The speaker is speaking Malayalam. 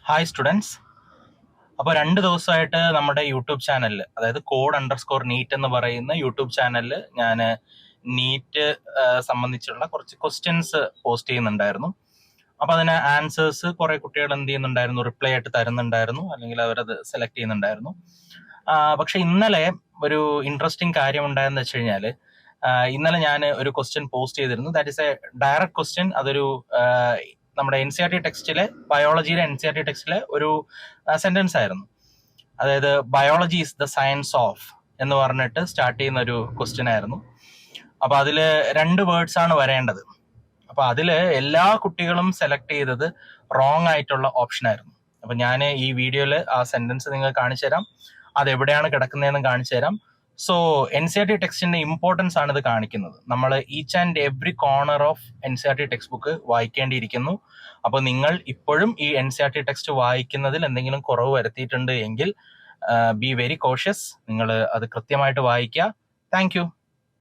Hi students. അപ്പോൾ 2 ദിവസമായിട്ട് നമ്മുടെ യൂട്യൂബ് ചാനലിൽ, അതായത് code_NEET എന്ന് പറയുന്ന യൂട്യൂബ് ചാനലിൽ ഞാൻ നീറ്റ് സംബന്ധിച്ചുള്ള കുറച്ച് ക്വസ്റ്റ്യൻസ് പോസ്റ്റ് ചെയ്യുന്നുണ്ടായിരുന്നു. അപ്പോൾ അതിന് ആൻസേഴ്സ് കുറേ കുട്ടികൾ എന്ത് ചെയ്യുന്നുണ്ടായിരുന്നു, റിപ്ലൈ ആയിട്ട് തരുന്നുണ്ടായിരുന്നു, അല്ലെങ്കിൽ അവരത് സെലക്ട് ചെയ്യുന്നുണ്ടായിരുന്നു. പക്ഷെ ഇന്നലെ ഒരു ഇൻട്രസ്റ്റിംഗ് കാര്യം ഉണ്ടായെന്ന് വെച്ച് കഴിഞ്ഞാൽ, ഇന്നലെ ഞാൻ ഒരു ക്വസ്റ്റ്യൻ പോസ്റ്റ് ചെയ്തിരുന്നു. That is A direct question. അതൊരു നമ്മുടെ NCERT ടെക്സ്റ്റിലെ, ബയോളജിയിലെ NCERT ടെക്സ്റ്റിലെ ഒരു സെന്റൻസ് ആയിരുന്നു. അതായത് biology is the science of എന്ന് പറഞ്ഞിട്ട് സ്റ്റാർട്ട് ചെയ്യുന്ന ഒരു ക്വസ്റ്റ്യൻ ആയിരുന്നു. അപ്പൊ അതില് 2 വേർഡ്സ് ആണ് വരേണ്ടത്. അപ്പൊ അതില് എല്ലാ കുട്ടികളും സെലക്ട് ചെയ്തത് റോങ് ആയിട്ടുള്ള ഓപ്ഷൻ ആയിരുന്നു. അപ്പൊ ഞാൻ ഈ വീഡിയോയിൽ ആ സെന്റൻസ് നിങ്ങൾക്ക് കാണിച്ചു തരാം, അതെവിടെയാണ് കിടക്കുന്നതെന്ന് കാണിച്ചു തരാം. സോ NCERT ടെക്സ്റ്റിന്റെ ഇമ്പോർട്ടൻസ് ആണ് ഇത് കാണിക്കുന്നത്. നമ്മൾ each and every corner of NCERT textbook വായിക്കേണ്ടിയിരിക്കുന്നു. അപ്പോൾ നിങ്ങൾ ഇപ്പോഴും ഈ NCERT ടെക്സ്റ്റ് വായിക്കുന്നതിൽ എന്തെങ്കിലും കുറവ് വരുത്തിയിട്ടുണ്ട് എങ്കിൽ ബി വെരി കോഷ്യസ്. നിങ്ങൾ അത് കൃത്യമായിട്ട് വായിക്കുക. Thank you.